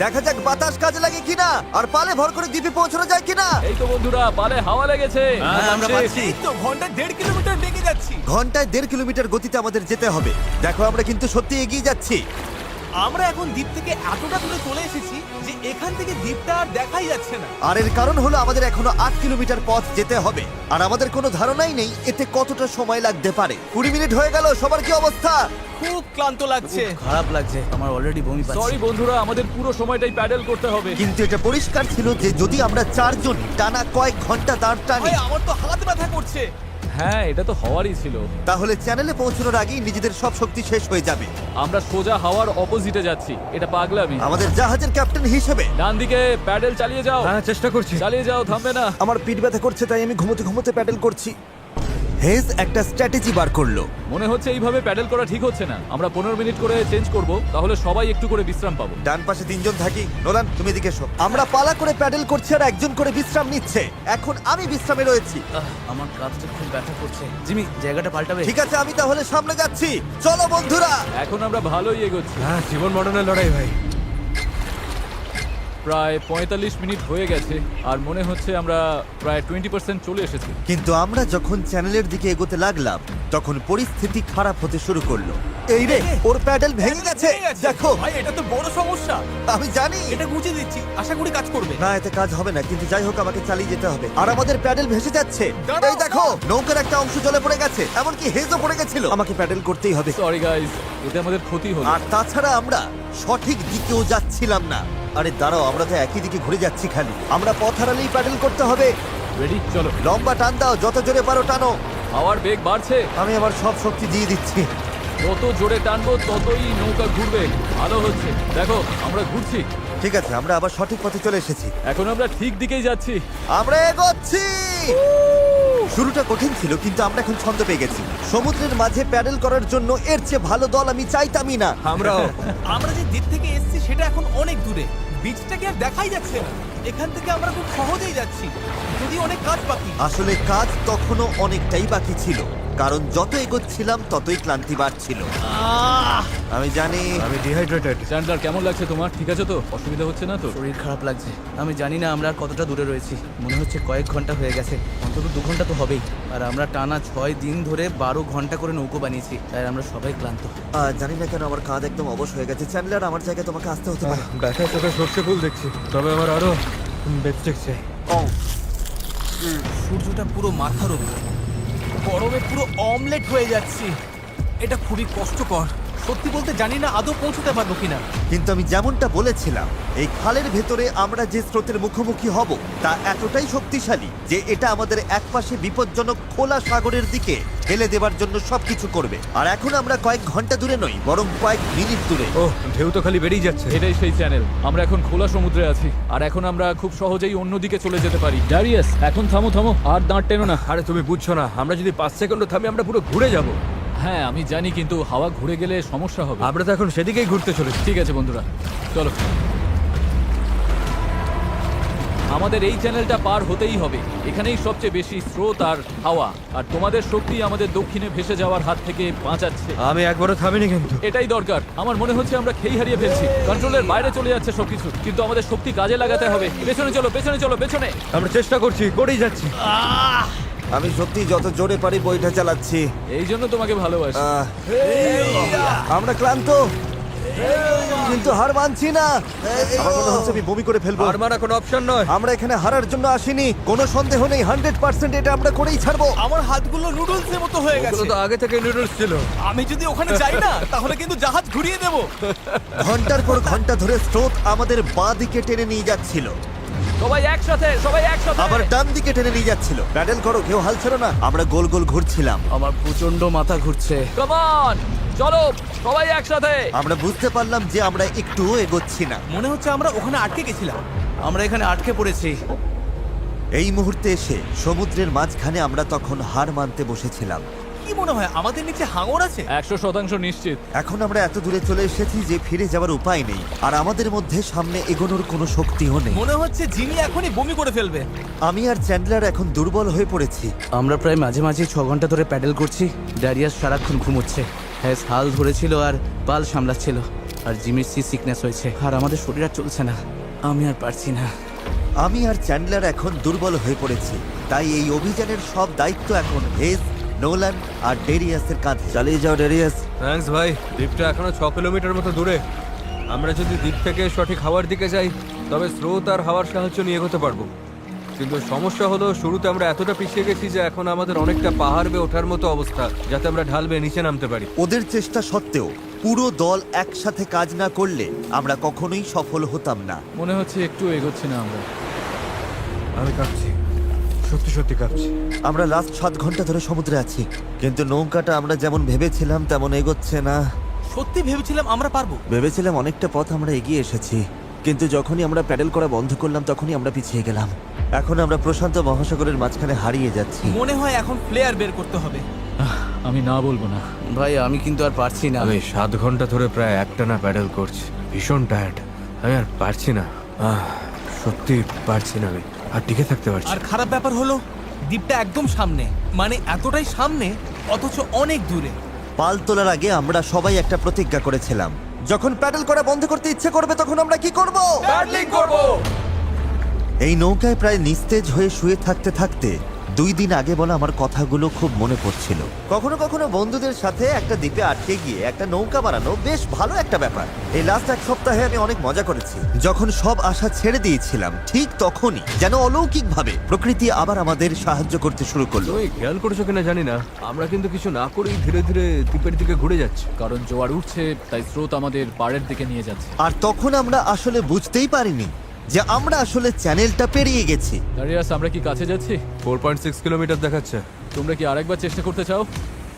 দেখা যাক বাতাস কাজে লাগে কিনা, আর পালে ভর করে দ্বীপে পৌঁছানো যায় কিনা। এই তো বন্ধুরা, পালে হাওয়া লেগেছে। হ্যাঁ, আমরা নামছে। পাচ্ছি। এই তো ঘন্টায় 1.5 কিলোমিটার বেগে যাচ্ছি। ঘন্টায় 1.5 কিলোমিটার গতিতে আমাদের যেতে হবে। দেখো, আমরা কিন্তু সত্যি এগিয়ে যাচ্ছি। আমরা এখন দ্বীপ থেকে এতটা দূরে চলে এসেছি যে এখান থেকে দ্বীপটা আর দেখাই যাচ্ছে না। আর এর কারণ হলো আমাদের এখনো 8 কিলোমিটার পথ যেতে হবে, আর আমাদের কোনো ধারণাই নেই এতে কতটা সময় লাগতে পারে। 20 মিনিট হয়ে গেল। সবার কি অবস্থা? খুব ক্লান্ত লাগছে। খারাপ লাগছে, আমার অলরেডি বমি পাচ্ছে। সরি বন্ধুরা, আমাদের পুরো সময়টাই প্যাডেল করতে হবে। কিন্তু এটা পরিষ্কার ছিল যে যদি আমরা 4 জন টানা কয়েক ঘন্টা দাঁড় টানি, ভাই, আমার তো হাত ব্যথা করছে। হ্যাঁ, এটা তো হওয়ারই ছিল। তাহলে চ্যানেলে পৌঁছানোর আগেই নিজেদের সব শক্তি শেষ হয়ে যাবে। আমরা সোজা হাওয়ার অপোজিটে যাচ্ছি, এটা পাগলামি। আমাদের জাহাজের ক্যাপ্টেন হিসেবে ডান দিকে প্যাডেল চালিয়ে যাও। হ্যাঁ চেষ্টা করছি। চালিয়ে যাও, থামবে না। আমার পিঠ ব্যথা করছে, তাই আমি ঘুমোতে ঘুমোতে প্যাডেল করছি। হেজ একটা স্ট্র্যাটেজি বার করলো। মনে হচ্ছে এইভাবে প্যাডেল করা ঠিক হচ্ছে না। আমরা 15 মিনিট করে চেঞ্জ করব, তাহলে সবাই একটু করে বিশ্রাম পাবো। ডান পাশে 3 জন থাকি। নোলান, তুমি এদিকে এসো। আমরা পালা করে প্যাডেল করছি আর একজন করে বিশ্রাম নিচ্ছে। এখন আমি বিশ্রামে রয়েছি। আমার কাঁধটা খুব ব্যথা করছে। জিমি, জায়গাটা পাল্টাবে? ঠিক আছে, আমি তাহলে সামনে যাচ্ছি। চলো বন্ধুরা। এখন আমরা ভালোই এগোচ্ছি। হ্যাঁ জীবন মরণের লড়াই ভাই। প্রায় 45 মিনিট হয়ে গেছে আর মনে হচ্ছে আমরা প্রায় 20% চলে এসেছি। কিন্তু আমরা যখন চ্যানেলের দিকে এগোতে লাগলাম তখন পরিস্থিতি খারাপ হতে শুরু করলো। এই রে, ওর প্যাডেল ভেঙে গেছে। দেখো, ভাই এটা তো বড় সমস্যা। আমি জানি। এটা গুছিয়ে দিচ্ছি, আশা করি কাজ করবে। না, এতে কাজ হবে না, কিন্তু যাই হোক আমাকে চালিয়ে যেতে হবে। আর আমাদের প্যাডেল ভেসে যাচ্ছে। দাঁড়াও, এই দেখো, নৌকার একটা অংশ জলে পড়ে গেছে, এমনকি হেজও পড়ে গেছিল। আমাকে প্যাডেল করতেই হবে। সরি গাইস, এতে আমাদের ক্ষতি হলো। আর তাছাড়া আমরা সঠিক দিকেও যাচ্ছিলাম না। আরে দাঁড়াও, আমরা তো একই দিকে ঘুরে যাচ্ছি খালি। আমরা পথ হারালেই প্যাডেল করতে হবে। রেডি, চলো। লম্বা টান দাও, যত জোরে পারো টানো। হাওয়ার বেগ বাড়ছে। আমি আবার সব শক্তি দিয়ে দিচ্ছি। যত জোরে টানবো ততই নৌকা ঘুরবে। ভালো হচ্ছে, দেখো আমরা ঘুরছি। ঠিক আছে, আমরা আবার সঠিক পথে চলে এসেছি। এখন আমরা ঠিক দিকেই যাচ্ছি। আমরা এগোচ্ছি। শুরুটা কঠিন ছিল, কিন্তু আমরা এখন ছন্দ পেয়ে গেছি। সমুদ্রের মাঝে প্যাডেল করার জন্য এর চেয়ে ভালো দল আমি চাইতামই না। আমরাও। আমরা যে দ্বীপ থেকে এসেছি সেটা এখন অনেক দূরে। বীজটাকে আর দেখাই যাচ্ছে না। এখান থেকে আমরা খুব সহজেই যাচ্ছি, যদি অনেক কাজ বাকি। আসলে কাজ তখনও অনেকটাই বাকি ছিল, কারণ যত এগোচ্ছিলাম ততই ক্লান্তি বাড়ছিল। আমি জানি। আমি ডিহাইড্রেটেড। চ্যান্ডলার, কেমন লাগছে তোমার? ঠিক আছে তো? অসুবিধা হচ্ছে না তো? শরীর খারাপ লাগছে। আমি জানি না আমরা আর কতটা দূরে রয়েছি। মনে হচ্ছে কয়েক ঘন্টা হয়ে গেছে, অন্তত 2 ঘন্টা তো হবেই। আর আমরা টানা 6 দিন ধরে 12 ঘন্টা করে নৌকো বানিয়েছি, তাই আমরা সবাই ক্লান্ত। জানি না কেন আমার কাঁধ একদম অবশ হয়ে গেছে। চ্যান্ডলার, আমার জায়গায় তোমাকে আসতে হতে পারে। ব্যথায় চোখে সর্ষে ফুল দেখছি, তবে আমার আরো বেস্টেক চাই। সূর্যটা পুরো মাথার উপর, গরমে পুরো অমলেট হয়ে যাচ্ছি। এটা খুবই কষ্টকর। সত্যি বলতে জানি না আদৌ পৌঁছতে পারবো কিনা। কিন্তু আমি যেমনটা বলেছিলাম, এই খালের ভেতরে আমরা যে স্রোতের মুখোমুখি হব তা এতটাই শক্তিশালী যে এটা আমাদের একপাশে বিপজ্জনক খোলা সাগরের দিকে ফেলে দেওয়ার জন্য সবকিছু করবে। আর এখন আমরা কয়েক ঘন্টা দূরে নই, বরং কয়েক মিনিট দূরে। ও ঢেউ তো খালি বেরিয়ে যাচ্ছে। এটাই সেই চ্যানেল। আমরা এখন খোলা সমুদ্রে আছি আর এখন আমরা খুব সহজেই অন্যদিকে চলে যেতে পারি। ড্যারিয়াস, এখন থামো থামো, আর দাঁড় টেনো না। আরে তুমি বুঝছো না, আমরা যদি 5 সেকেন্ড থামি আমরা পুরো ঘুরে যাব। হ্যাঁ আমি জানি, কিন্তু হাওয়া ঘুরে গেলে সমস্যা হবে। আমরা তো এখন সেদিকেই ঘুরতে চলেছি। ঠিক আছে বন্ধুরা, চলো। আমাদের এই চ্যানেলটা পার হতেই হবে। এখানেই সবচেয়ে বেশি স্রোত আর হাওয়া, আর তোমাদের শক্তি আমাদের দক্ষিণে ভেসে যাওয়ার হাত থেকে বাঁচাচ্ছে। আমি একবারও থামিনি কিন্তু। এটাই দরকার। আমার মনে হচ্ছে আমরা খেই হারিয়ে ফেলছি, কন্ট্রোলের বাইরে চলে যাচ্ছে সবকিছু। কিন্তু আমাদের শক্তি কাজে লাগাতে হবে। পেছনে চলো, পেছনে চলো, পেছনে। আমরা চেষ্টা করছি, করেই যাচ্ছি। আমি সত্যি যত জোরে পারি বইটা চালাচ্ছি। এই জন্য তোমাকে ভালোবাসি। আমরা ক্লান্ত, কিন্তু হার মানছি না। আমার মনে হচ্ছে আমি বমি করে ফেলবো। আর মারা কোনো অপশন নয়। আমরা এখানে হারার জন্য আসিনি, কোনো সন্দেহ নেই। 100% এটা আমরা করেই ছাড়বো। আমার হাতগুলো নুডলসের মতো হয়ে ওগুলো গেছে। তো আগে থেকে নুডলস ছিল। আমি যদি ওখানে যাই না তাহলে কিন্তু জাহাজ ঘুরিয়ে দেবো। ঘন্টার পর ঘন্টা ধরে স্রোত আমাদের বাঁ দিকে টেনে নিয়ে যাচ্ছিল, সবাই একসাথে, সবাই একসাথে। আবার ডান দিকে টেনে নিয়ে যাচ্ছিল। প্যাডেল করো, কেউ হাল ছেড়ো না। আমরা গোল গোল ঘুরছিলাম। আমার প্রচন্ড মাথা ঘুরছে। কাম অন, চলো সবাই একসাথে। আমরা বুঝতে পারলাম যে আমরা একটুও এগোচ্ছি না। মনে হচ্ছে আমরা ওখানে আটকে গেছিলাম। আমরা এখানে আটকে পড়েছি। এই মুহূর্তে এসে সমুদ্রের মাঝখানে আমরা তখন হার মানতে বসেছিলাম। কি মনে হয় আমাদের নিচে হাঙর আছে? 100% নিশ্চিত। এখন আমরা এত দূরে চলে এসেছি যে ফিরে যাওয়ার উপায় নেই, আর আমাদের মধ্যে সামনে এগোনোর কোনো শক্তিও নেই। মনে হচ্ছে জিমি এখনই বমি করে ফেলবে। আমি আর চ্যান্ডলার এখন দুর্বল হয়ে পড়েছি। আমরা প্রায় মাঝে মাঝে 6 ঘন্টা ধরে প্যাডেল করছি। ড্যারিয়াস সারাক্ষণ ঘুমোচ্ছে, হ্যাঁ হাল ধরেছিল আর পাল সামলাচ্ছিল। আর জিমির সিকনেস হয়েছে, আর আমাদের শরীর আর চলছে না। আমি আর পারছি না। আমি আর চ্যান্ডলার এখন দুর্বল হয়ে পড়েছি, তাই এই অভিযানের সব দায়িত্ব এখন হেজ, নোলান আর ডেরিয়াসের কাঁধে। চালিয়ে যাও ডেরিয়াস। থ্যাঙ্কস ভাই। দ্বীপটা এখনো 6 কিলোমিটার মতো দূরে। আমরা যদি দ্বীপ থেকে সঠিক হাওয়ার দিকে যাই তবে স্রোত আর হাওয়ার সাহায্য নিয়ে এগোতে পারবো। কিন্তু সমস্যা হলো শুরুতে আমরা এতটা পিছিয়ে গেছি যে এখন আমাদের অনেকটা পাহাড় বেয়ে ওঠার মতো অবস্থা, যাতে আমরা ঢাল বেয়ে নিচে নামতে পারি। ওদের চেষ্টা সত্ত্বেও পুরো দল একসাথে কাজ না করলে আমরা কখনোই সফল হতাম না। মনে হচ্ছে একটু এগোচ্ছি না আমরা। আমি কাঁপছি, সত্যি সত্যি কাঁপছি। আমরা লাস্ট 7 ঘন্টা ধরে সমুদ্রে আছি, কিন্তু নৌকাটা আমরা যেমন ভেবেছিলাম তেমন এগোচ্ছে না। সত্যি ভেবেছিলাম আমরা পারবো। ভেবেছিলাম অনেকটা পথ আমরা এগিয়ে এসেছি, কিন্তু যখনই আমরা প্যাডেল করা বন্ধ করলাম তখনই আমরা পিছিয়ে গেলাম। এখন আমরা প্রশান্ত মহাসাগরের মাঝখানে হারিয়ে যাচ্ছি। মনে হয় এখন ফ্লেয়ার বের করতে হবে। আমি না বলবো না। ভাই আমি কিন্তু আর পারছি না। আমি 7 ঘন্টা ধরে প্রায় একটানা প্যাডেল করছি, ভীষণ টায়ার্ড। আমি আর পারছি না, সত্যি পারছি না, আমি আর টিকে থাকতে পারছি আর না। খারাপ ব্যাপার হলো দ্বীপটা একদম সামনে, মানে এতটাই সামনে অথচ অনেক দূরে। পাল তোলার আগে আমরা সবাই একটা প্রতিজ্ঞা করেছিলাম, যখন প্যাডেল করা বন্ধ করতে ইচ্ছে করবে তখন আমরা কি করব? প্যাডলিং করব। এই নৌকায় প্রায় নিস্তেজ হয়ে শুয়ে থাকতে থাকতে 2 দিন আগে বলা আমার কথাগুলো খুব মনে পড়ছিল। কখনো কখনো বন্ধুদের সাথে একটা দ্বীপে আটকে গিয়ে একটা নৌকা বানানো বেশ ভালো একটা ব্যাপার। এই লাস্ট 1 সপ্তাহে আমি অনেক মজা করেছি। যখন সব আশা ছেড়ে দিয়েছিলাম ঠিক তখনই যেন অলৌকিকভাবে প্রকৃতি আবার আমাদের সাহায্য করতে শুরু করলো। তুমি খেয়াল করেছো কিনা জানি না, আমরা কিন্তু কিছু না করেই ধীরে ধীরে দ্বীপের দিকে ঘুরে যাচ্ছি। কারণ জোয়ার উঠছে, তাই স্রোত আমাদের পাড়ের দিকে নিয়ে যাচ্ছে। আর তখন আমরা আসলে বুঝতেই পারিনি যে আমরা আসলে চ্যানেলটা পেরিয়ে গেছি। দাঁড়িয়াস, আমরা কি কাছে যাচ্ছি? 4.6 কিলোমিটার দেখাচ্ছে। তোমরা কি আরেকবার চেষ্টা করতে চাও?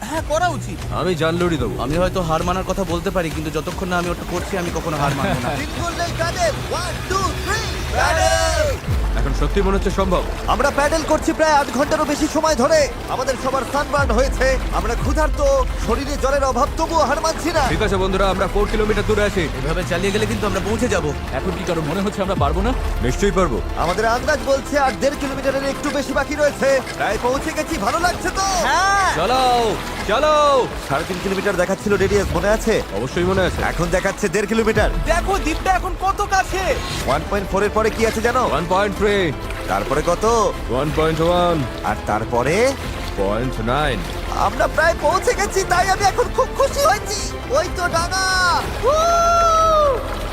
হ্যাঁ, করা উচিত। আমি জান লড়ি দেবো। আমি হয়তো হার মানার কথা বলতে পারি, কিন্তু যতক্ষণ না আমি ওটা করছি আমি কখনো হার মানবো না। One, two, three, paddle! এখন সত্যি মনে হচ্ছে সম্ভব। আমরা প্যাডেল করছি প্রায় 8 ঘন্টারও বেশি সময় ধরে। আমাদের সবার সানবার্ন হয়েছে, আমরা ক্ষুধার্ত, শরীরে জলের অভাব, তবুও হার মানছি না। ঠিক আছে বন্ধুরা, আমরা 4 কিলোমিটার দূরে আছি। এভাবে চালিয়ে গেলে কিন্তু আমরা পৌঁছে যাব। এখন কি কারো মনে হচ্ছে আমরা পারবো না? নিশ্চয়ই পারবো। আমাদের আন্দাজ বলছে আর 1.5 কিলোমিটারের একটু বেশি বাকি রয়েছে। প্রায় পৌঁছে গেছি, ভালো লাগছে তো? হ্যাঁ, চালাও চালাও। 3.5 কিলোমিটার দেখাচ্ছিল রেডিয়াস, মনে আছে? অবশ্যই মনে আছে। এখন দেখাচ্ছে 1.5 কিলোমিটার। দেখো দ্বীপটা এখন কত কাছে। 1.4 এর পরে কি আছে জানো? 1.3, তারপরে কত? 1.1, আর তারপরে 0.9। আমরা প্রায় পৌঁছে গেছি, তাই আমি এখন খুব খুশি হয়েছি। ওই তো ডাঙা।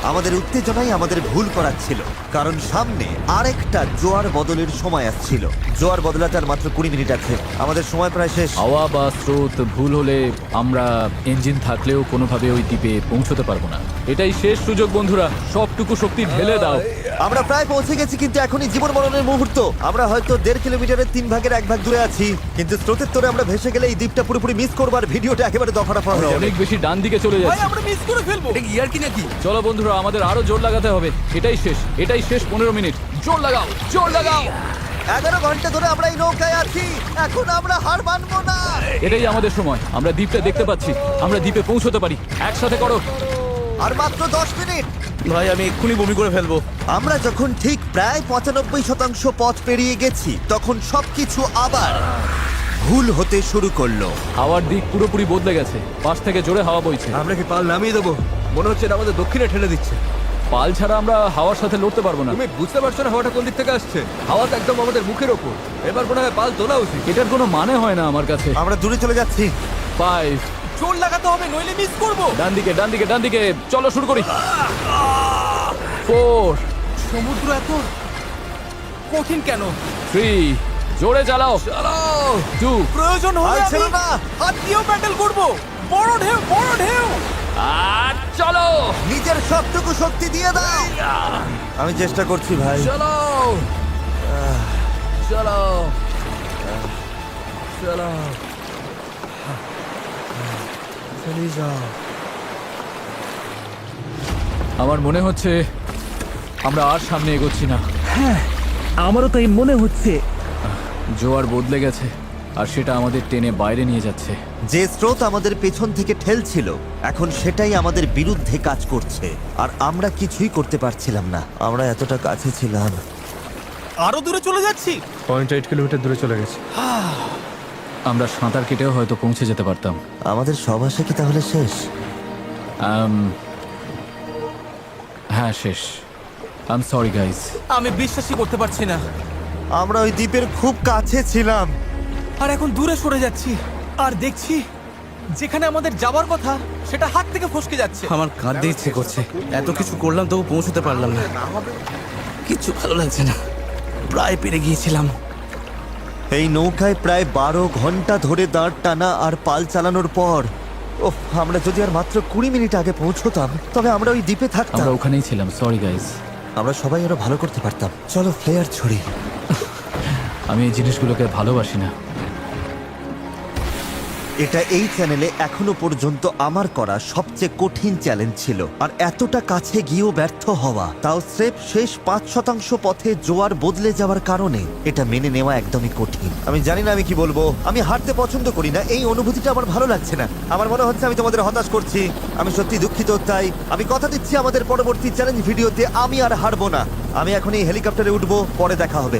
আমাদের উত্তেজনাই আমাদের ভুল করাচ্ছিল, কারণ সামনে আরেকটা জোয়ার বদলের সময় আসছিল। জোয়ার বদলাতে আর মাত্র 20 মিনিট আছে, আমাদের সময় প্রায় শেষ। হাওয়া বা স্রোত ভুল হলে আমরা ইঞ্জিন থাকলেও কোনোভাবে ওই দ্বীপে পৌঁছতে পারবো না। এটাই শেষ সুযোগ বন্ধুরা, সবটুকু শক্তি ঢেলে দাও। আমরা প্রায় পৌঁছে গেছি, কিন্তু এখনই জীবন মরণের মুহূর্ত। আমরা হয়তো 1.5 কিলোমিটারের 3 ভাগের 1 ভাগ দূরে আছি, কিন্তু স্রোতের তোরে আমরা ভেসে গেলে এই দ্বীপটা পুরোপুরি মিস করবো আর ভিডিওটা একেবারে দফারফা হয়ে যাবে। অনেক বেশি ডান দিকে চলে ভাই, যাচ্ছে। আমরা মিস করে ফেলবো। এটা গিয়ার কি নাকি? চলো বন্ধুরা, আমাদের আরো জোর লাগাতে হবে। এটাই শেষ 15 মিনিট। জোর লাগাও, জোর লাগাও। 11 ঘন্টা ধরে আমরা এই নৌকায় আছি, এখন আমরা হার মানবো না। এটাই আমাদের সময়। আমরা দ্বীপটা দেখতে পাচ্ছি, আমরা দ্বীপে পৌঁছতে পারি। একসাথে করো। আর মাত্র 10 মিনিট। ভাই আমি এক্ষুনি বমি করে ফেলবো। আমরা যখন ঠিক প্রায় 95% পথ পেরিয়ে গেছি, তখন সবকিছু আবার ভুল হতে শুরু করলো। হাওয়ার দিক পুরোপুরি বদলে গেছে, পাশ থেকে জোরে হাওয়া বইছে। আমরা কি পাল নামিয়ে দেবো? মনে হচ্ছে এটা আমাদের দক্ষিণে ঠেলে দিচ্ছে। পাল ছাড়া আমরা হাওয়ার সাথে লড়তে পারবো না। তুমি বুঝতে পারছো না হাওয়াটা কোন দিক থেকে আসছে? হাওয়া তো একদম আমাদের মুখের ওপর। এবার মনে হয় পাল তোলা উচিত। এটার কোনো মানে হয় না আমার কাছে। আমরা দূরে চলে যাচ্ছি। 5, জোর লাগাতে হবে, নইলে মিস করবো। ডান দিকে। চলো শুরু করি। 4, সমুদ্র এত কঠিন কেন? 3, জোরে চালাও। 2, প্রয়োজন হলে আর ছিল আমি না। হাত দিয়েও প্যাডেল করবো। বড় ঢেউ, বড় ঢেউ। আর চলো। নিজের সবটুকু শক্তি দিয়ে দাও। আমি চেষ্টা করছি ভাই। চলো। আমার মনে হচ্ছে আমরা আর সামনে এগোচ্ছি না। আমারও তাই মনে হচ্ছে। জোয়ার বদলে গেছে, আর সেটা আমাদের টেনে বাইরে নিয়ে যাচ্ছে। যে স্রোত আমাদের পেছন থেকে ঠেলছিল, এখন সেটাই আমাদের বিরুদ্ধে কাজ করছে, আর আমরা কিছুই করতে পারছিলাম না। আমরা এতটা কাছে ছিলাম। আরো দূরে চলে যাচ্ছি। 0.8 কিলোমিটার দূরে চলে গেছে। আমরা সাঁতার কেটেও হয়তো পৌঁছে যেতে পারতাম। আমাদের সব আশা কি তাহলে শেষ? হ্যাঁ, শেষ। I am sorry guys. আমি বিশ্বাসই করতে পারছি না। আমরা ওই দ্বীপের খুব কাছে ছিলাম। আর এখন দূরে সরে যাচ্ছি, আর দেখছি যেখানে আমাদের যাওয়ার কথা সেটা হাত থেকে ফসকে যাচ্ছে। আমার কাঁদতে ইচ্ছে করছে। এত কিছু করলাম তবু পৌঁছতে পারলাম না। কিচ্ছু ভালো লাগছে না। প্রায় পেরে গিয়েছিলাম। এই নৌকায় প্রায় 12 ঘন্টা ধরে দাঁড় টানা আর পাল চালানোর পর, ওহ, আমরা যদি আর মাত্র 20 মিনিট আগে পৌঁছতাম, তবে আমরা ওই দ্বীপে থাকতাম। আমরা ওখানেই ছিলাম। Sorry guys. আমরা সবাই আরো ভালো করতে পারতাম। চলো ফ্লেয়ার ছড়ি। আমি এই জিনিসগুলোকে ভালোবাসি না। এটা এই চ্যানেলে এখনো পর্যন্ত আমার করা সবচেয়ে কঠিন চ্যালেঞ্জ ছিল, আর এতটা কাছে গিয়েও ব্যর্থ হওয়া, তাও স্রেফ শেষ 5% পথে জোয়ার বদলে যাওয়ার কারণে, এটা মেনে নেওয়া একদমই কঠিন। আমি জানি না আমি কি বলবো। আমি হারতে পছন্দ করি না, এই অনুভূতিটা আমার ভালো লাগছে না। আমার মনে হচ্ছে আমি তোমাদের হতাশ করছি। আমি সত্যি দুঃখিত। তাই আমি কথা দিচ্ছি আমাদের পরবর্তী চ্যালেঞ্জ ভিডিওতে আমি আর হারবো না। আমি এখন এই হেলিকপ্টারে উঠবো, পরে দেখা হবে।